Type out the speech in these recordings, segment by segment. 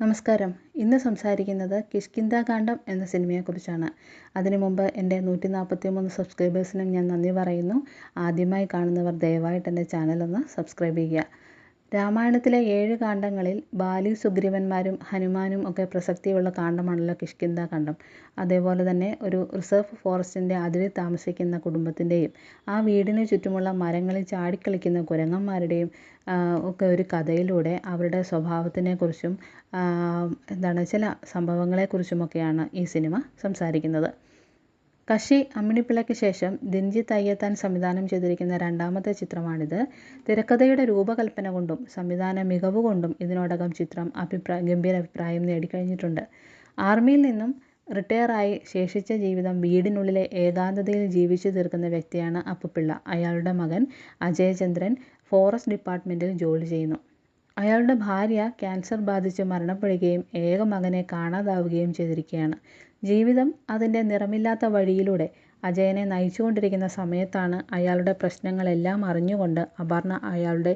നമസ്കാരം. ഇന്ന് സംസാരിക്കുന്നത് കിഷ്കിന്ധാകാന്ഡം എന്ന സിനിമയെക്കുറിച്ചാണ്. അതിനു മുമ്പ് എൻ്റെ 143 സബ്സ്ക്രൈബേഴ്സിനും ഞാൻ നന്ദി പറയുന്നു. ആദ്യമായി കാണുന്നവർ ദയവായിട്ട് എൻ്റെ ചാനലൊന്ന് സബ്സ്ക്രൈബ് ചെയ്യുക. രാമായണത്തിലെ 7 കാണ്ഡങ്ങളിൽ ബാലി, സുഗ്രീവന്മാരും ഹനുമാനും ഒക്കെ പ്രസക്തിയുള്ള കാണ്ഡമാണല്ലോ കിഷ്കിന്ധാകാന്ഡം. അതേപോലെ തന്നെ ഒരു റിസർവ് ഫോറസ്റ്റിൻ്റെ അതിരിൽ താമസിക്കുന്ന കുടുംബത്തിൻ്റെയും ആ വീടിന് ചുറ്റുമുള്ള മരങ്ങളിൽ ചാടിക്കളിക്കുന്ന കുരങ്ങന്മാരുടെയും ഒക്കെ ഒരു കഥയിലൂടെ അവരുടെ സ്വഭാവത്തിനെക്കുറിച്ചും ചില സംഭവങ്ങളെക്കുറിച്ചുമൊക്കെയാണ് ഈ സിനിമ സംസാരിക്കുന്നത്. കശി അമ്മിണിപ്പിള്ളയ്ക്ക് ശേഷം ദിൻജിത്ത് അയ്യത്താൻ സംവിധാനം ചെയ്തിരിക്കുന്ന രണ്ടാമത്തെ ചിത്രമാണിത്. തിരക്കഥയുടെ രൂപകൽപ്പന കൊണ്ടും സംവിധാന മികവ് കൊണ്ടും ഇതിനോടകം ചിത്രം ഗംഭീര അഭിപ്രായം നേടിക്കഴിഞ്ഞിട്ടുണ്ട്. ആർമിയിൽ നിന്നും റിട്ടയറായി ശേഷിച്ച ജീവിതം വീടിനുള്ളിലെ ഏകാന്തതയിൽ ജീവിച്ചു തീർക്കുന്ന വ്യക്തിയാണ് അപ്പുപിള്ള. അയാളുടെ മകൻ അജയചന്ദ്രൻ ഫോറസ്റ്റ് ഡിപ്പാർട്ട്മെൻറ്റിൽ ജോലി ചെയ്യുന്നു. അയാളുടെ ഭാര്യ ക്യാൻസർ ബാധിച്ച് മരണപ്പെടുകയും ഏക മകനെ കാണാതാവുകയും ചെയ്തിരിക്കുകയാണ്. ജീവിതം അതിൻ്റെ നിറമില്ലാത്ത വഴിയിലൂടെ അജയനെ നയിച്ചുകൊണ്ടിരിക്കുന്ന സമയത്താണ് അയാളുടെ പ്രശ്നങ്ങളെല്ലാം അറിഞ്ഞുകൊണ്ട് അപർണ അയാളുടെ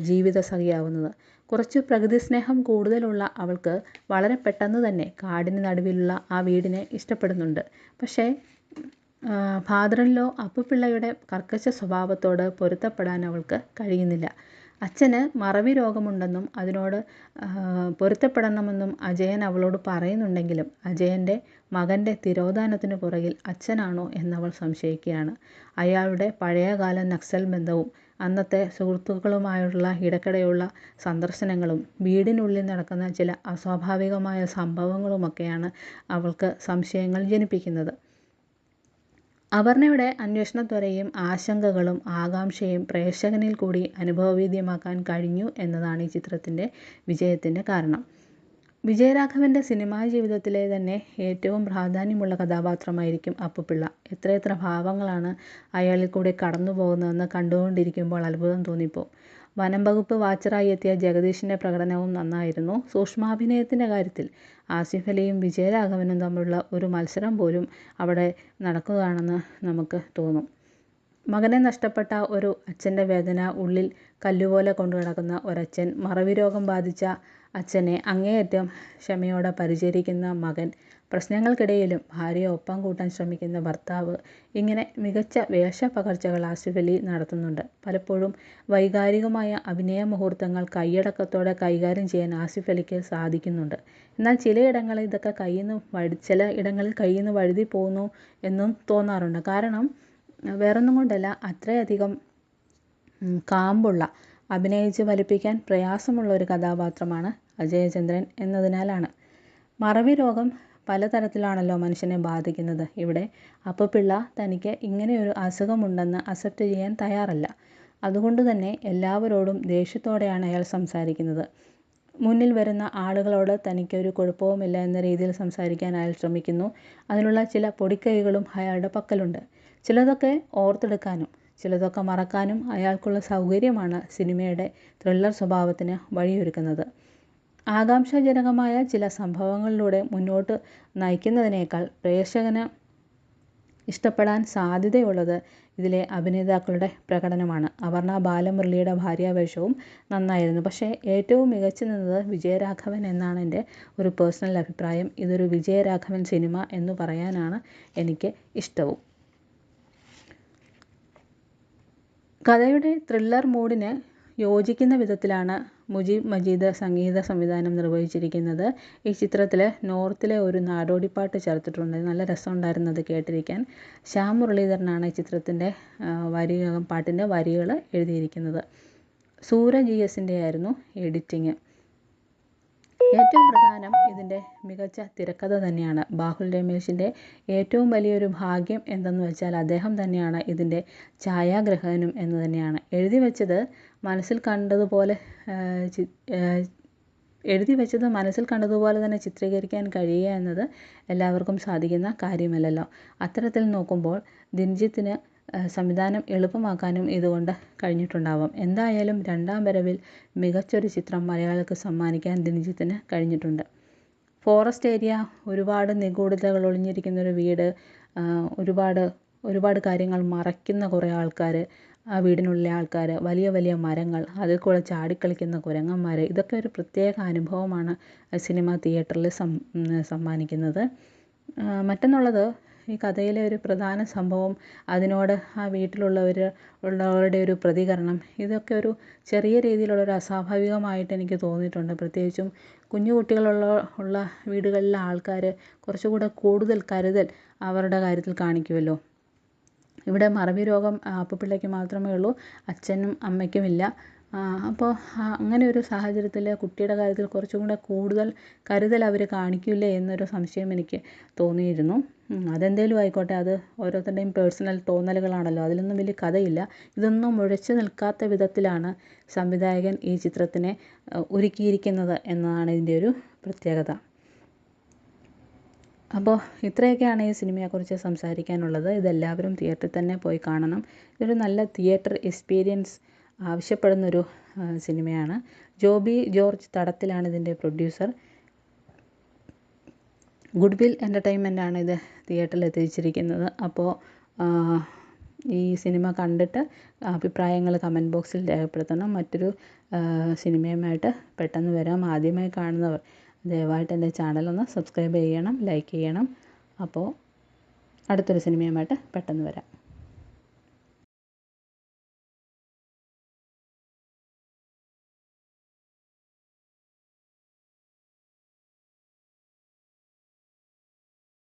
ജീവിത സഖിയാവുന്നത്. കുറച്ച് പ്രകൃതി സ്നേഹം കൂടുതലുള്ള അവൾക്ക് വളരെ പെട്ടെന്ന് തന്നെ കാടിന് നടുവിലുള്ള ആ വീടിനെ ഇഷ്ടപ്പെടുന്നുണ്ട്. പക്ഷേ ഫാദർ ഇൻ ലോ അപ്പുപിള്ളയുടെ കർക്കശ സ്വഭാവത്തോട് പൊരുത്തപ്പെടാൻ അവൾക്ക് കഴിയുന്നില്ല. അച്ഛന് മറവി രോഗമുണ്ടെന്നും അതിനോട് പൊരുത്തപ്പെടണമെന്നും അജയൻ അവളോട് പറയുന്നുണ്ടെങ്കിലും അജയൻ്റെ മകൻ്റെ തിരോധാനത്തിനു പുറകിൽ അച്ഛനാണോ എന്നവൾ സംശയിക്കുകയാണ്. അയാളുടെ പഴയകാല നക്സൽ ബന്ധവും അന്നത്തെ സുഹൃത്തുക്കളുമായുള്ള ഇടയ്ക്കിടെയുള്ള സന്ദർശനങ്ങളും വീടിനുള്ളിൽ നടക്കുന്ന ചില അസ്വാഭാവികമായ സംഭവങ്ങളുമൊക്കെയാണ് അവൾക്ക് സംശയങ്ങൾ ജനിപ്പിക്കുന്നത്. അപർണയുടെ അന്വേഷണത്വരയും ആശങ്കകളും ആകാംക്ഷയും പ്രേക്ഷകനിൽ കൂടി അനുഭവവേദ്യമാക്കാൻ കഴിഞ്ഞു എന്നതാണ് ഈ ചിത്രത്തിൻ്റെ വിജയത്തിൻ്റെ കാരണം. വിജയരാഘവൻ്റെ സിനിമാ ജീവിതത്തിലെ തന്നെ ഏറ്റവും പ്രാധാന്യമുള്ള കഥാപാത്രമായിരിക്കും അപ്പുപിള്ള. എത്രയെത്ര ഭാവങ്ങളാണ് അയാളിൽ കൂടി കടന്നു പോകുന്നതെന്ന് കണ്ടുകൊണ്ടിരിക്കുമ്പോൾ അത്ഭുതം തോന്നിപ്പോവും. വനം വകുപ്പ് വാച്ചറായി എത്തിയ ജഗദീഷിൻ്റെ പ്രകടനവും നന്നായിരുന്നു. സൂക്ഷ്മാഭിനയത്തിൻ്റെ കാര്യത്തിൽ ആസിഫ് അലിയും വിജയരാഘവനും തമ്മിലുള്ള ഒരു മത്സരം പോലും അവിടെ നടക്കുകയാണെന്ന് നമുക്ക് തോന്നും. മകനെ നഷ്ടപ്പെട്ട ഒരു അച്ഛൻ്റെ വേദന ഉള്ളിൽ കല്ലുപോലെ കൊണ്ടു നടക്കുന്ന ഒരച്ഛൻ, മറവി രോഗം ബാധിച്ച അച്ഛനെ അങ്ങേയറ്റം ക്ഷമയോടെ പരിചരിക്കുന്ന മകൻ, പ്രശ്നങ്ങൾക്കിടയിലും ഭാര്യയെ ഒപ്പം കൂട്ടാൻ ശ്രമിക്കുന്ന ഭർത്താവ്, ഇങ്ങനെ മികച്ച വേഷപ്പകർച്ചകൾ ആസിഫ് അലി നടത്തുന്നുണ്ട്. പലപ്പോഴും വൈകാരികമായ അഭിനയ മുഹൂർത്തങ്ങൾ കൈയടക്കത്തോടെ കൈകാര്യം ചെയ്യാൻ ആസിഫ് അലിക്ക് സാധിക്കുന്നുണ്ട്. എന്നാൽ ചിലയിടങ്ങളിൽ കയ്യിൽ നിന്ന് വഴുതി പോകുന്നു എന്നും തോന്നാറുണ്ട്. കാരണം വേറൊന്നും കൊണ്ടല്ല, അത്രയധികം കാമ്പുള്ള, അഭിനയിച്ച് ഫലിപ്പിക്കാൻ പ്രയാസമുള്ള ഒരു കഥാപാത്രമാണ് അജയചന്ദ്രൻ എന്നതിനാലാണ്. മറവി രോഗം പലതരത്തിലാണല്ലോ മനുഷ്യനെ ബാധിക്കുന്നത്. ഇവിടെ അപ്പുപിള്ള തനിക്ക് ഇങ്ങനെയൊരു അസുഖമുണ്ടെന്ന് അക്സെപ്റ്റ് ചെയ്യാൻ തയ്യാറല്ല. അതുകൊണ്ട് തന്നെ എല്ലാവരോടും ദേഷ്യത്തോടെയാണ് അയാൾ സംസാരിക്കുന്നത്. മുന്നിൽ വരുന്ന ആളുകളോട് തനിക്കൊരു കുഴപ്പവുമില്ല എന്ന രീതിയിൽ സംസാരിക്കാൻ അയാൾ ശ്രമിക്കുന്നു. അതിനുള്ള ചില പൊടിക്കൈകളും അയാളുടെ പക്കലുണ്ട്. ചിലതൊക്കെ ഓർത്തെടുക്കാനും ചിലതൊക്കെ മറക്കാനും അയാൾക്കുള്ള സൗകര്യമാണ് സിനിമയുടെ ത്രില്ലർ സ്വഭാവത്തിന് വഴിയൊരുക്കുന്നത്. ആകാംക്ഷാജനകമായ ചില സംഭവങ്ങളിലൂടെ മുന്നോട്ട് നയിക്കുന്നതിനേക്കാൾ പ്രേക്ഷകന് ഇഷ്ടപ്പെടാൻ സാധ്യതയുള്ളത് ഇതിലെ അഭിനേതാക്കളുടെ പ്രകടനമാണ്. അപർണ ബാലമുരളിയുടെ ഭാര്യാവേഷവും നന്നായിരുന്നു. പക്ഷേ ഏറ്റവും മികച്ചു നിന്നത് വിജയരാഘവൻ എന്നാണ് എൻ്റെ ഒരു പേഴ്സണൽ അഭിപ്രായം. ഇതൊരു വിജയരാഘവൻ സിനിമ എന്ന് പറയാനാണ് എനിക്ക് ഇഷ്ടവും. കഥയുടെ ത്രില്ലർ മൂഡിന് യോജിക്കുന്ന വിധത്തിലാണ് മുജീബ് മജീദ് സംഗീത സംവിധാനം നിർവഹിച്ചിരിക്കുന്നത്. ഈ ചിത്രത്തിൽ നോർത്തിലെ ഒരു നാടോടിപ്പാട്ട് ചേർത്തിട്ടുണ്ട്. നല്ല രസമുണ്ടായിരുന്നു അത് കേട്ടിരിക്കാൻ. ശ്യാം മുരളീധരനാണ് ഈ ചിത്രത്തിൻ്റെ പാട്ടിൻ്റെ വരികൾ എഴുതിയിരിക്കുന്നത്. സൂരജ് GS ആയിരുന്നു എഡിറ്റിങ്. ഏറ്റവും പ്രധാനം ഇതിൻ്റെ മികച്ച തിരക്കഥ തന്നെയാണ്. ബാഹുൽ രമേശിൻ്റെ ഏറ്റവും വലിയൊരു ഭാഗ്യം എന്തെന്ന് വെച്ചാൽ അദ്ദേഹം തന്നെയാണ് ഇതിൻ്റെ ഛായാഗ്രഹകനും എന്ന് തന്നെയാണ്. എഴുതി വെച്ചത് മനസ്സിൽ കണ്ടതുപോലെ തന്നെ ചിത്രീകരിക്കാൻ കഴിയുക എന്നത് എല്ലാവർക്കും സാധിക്കുന്ന കാര്യമല്ലല്ലോ. അത്തരത്തിൽ നോക്കുമ്പോൾ ദിൻജിത്തിന് സംവിധാനം എളുപ്പമാക്കാനും ഇതുകൊണ്ട് കഴിഞ്ഞിട്ടുണ്ടാവും. എന്തായാലും രണ്ടാം വരവിൽ മികച്ചൊരു ചിത്രം മലയാളികൾക്ക് സമ്മാനിക്കാൻ ദിൻജിത്തിന് കഴിഞ്ഞിട്ടുണ്ട്. ഫോറസ്റ്റ് ഏരിയ, ഒരുപാട് നിഗൂഢതകൾ ഒളിഞ്ഞിരിക്കുന്നൊരു വീട്, ഒരുപാട് കാര്യങ്ങൾ മറയ്ക്കുന്ന കുറേ ആൾക്കാർ, ആ വീടിനുള്ളിലെ ആൾക്കാർ, വലിയ വലിയ മരങ്ങൾ, അതിൽ കൂടെ ചാടിക്കളിക്കുന്ന കുരങ്ങന്മാർ, ഇതൊക്കെ ഒരു പ്രത്യേക അനുഭവമാണ് സിനിമ തിയേറ്ററിൽ സമ്മാനിക്കുന്നത്. മറ്റൊന്നുള്ളത്, ഈ കഥയിലെ ഒരു പ്രധാന സംഭവം, അതിനോട് ആ ഉള്ളവരുടെ ഒരു പ്രതികരണം, ഇതൊക്കെ ഒരു ചെറിയ രീതിയിലുള്ളൊരു അസ്വാഭാവികമായിട്ട് എനിക്ക് തോന്നിയിട്ടുണ്ട്. പ്രത്യേകിച്ചും കുഞ്ഞു കുട്ടികളുള്ള വീടുകളിലെ ആൾക്കാർ കുറച്ചുകൂടെ കൂടുതൽ കരുതൽ അവരുടെ കാര്യത്തിൽ കാണിക്കുമല്ലോ. ഇവിടെ മറവി രോഗം അപ്പുപിള്ളയ്ക്ക് മാത്രമേ ഉള്ളൂ, അച്ഛനും അമ്മയ്ക്കുമില്ല. അപ്പോൾ അങ്ങനെ ഒരു സാഹചര്യത്തിൽ കുട്ടിയുടെ കാര്യത്തിൽ കുറച്ചും കൂടെ കൂടുതൽ കരുതൽ അവർ കാണിക്കില്ലേ എന്നൊരു സംശയം എനിക്ക് തോന്നിയിരുന്നു. അതെന്തേലും ആയിക്കോട്ടെ, അത് ഓരോരുത്തരുടെയും പേഴ്സണൽ തോന്നലുകളാണല്ലോ, അതിലൊന്നും വലിയ കഥയില്ല. ഇതൊന്നും മുഴച്ചു നിൽക്കാത്ത വിധത്തിലാണ് സംവിധായകൻ ഈ ചിത്രത്തിനെ ഒരുക്കിയിരിക്കുന്നത് എന്നതാണ് ഇതിൻ്റെ ഒരു പ്രത്യേകത. അപ്പോൾ ഇത്രയൊക്കെയാണ് ഈ സിനിമയെക്കുറിച്ച് സംസാരിക്കാനുള്ളത്. ഇതെല്ലാവരും തിയേറ്ററിൽ തന്നെ പോയി കാണണം. ഇതൊരു നല്ല തിയേറ്റർ എക്സ്പീരിയൻസ് ആവശ്യപ്പെടുന്നൊരു സിനിമയാണ്. ജോബി ജോർജ് തടത്തിലാണ് ഇതിൻ്റെ പ്രൊഡ്യൂസർ. ഗുഡ് വിൽ എൻ്റർടൈൻമെൻ്റാണ് ഇത് തിയേറ്ററിൽ എത്തിച്ചിരിക്കുന്നത്. അപ്പോൾ ഈ സിനിമ കണ്ടിട്ട് അഭിപ്രായങ്ങൾ കമൻറ്റ് ബോക്സിൽ രേഖപ്പെടുത്തണം. മറ്റൊരു സിനിമയുമായിട്ട് പെട്ടെന്ന് വരാം. ആദ്യമായി കാണുന്നവർ ദയവായിട്ട് എൻ്റെ ചാനലൊന്ന് സബ്സ്ക്രൈബ് ചെയ്യണം, ലൈക്ക് ചെയ്യണം. അപ്പോൾ അടുത്തൊരു സിനിമയുമായിട്ട് പെട്ടെന്ന് വരാം.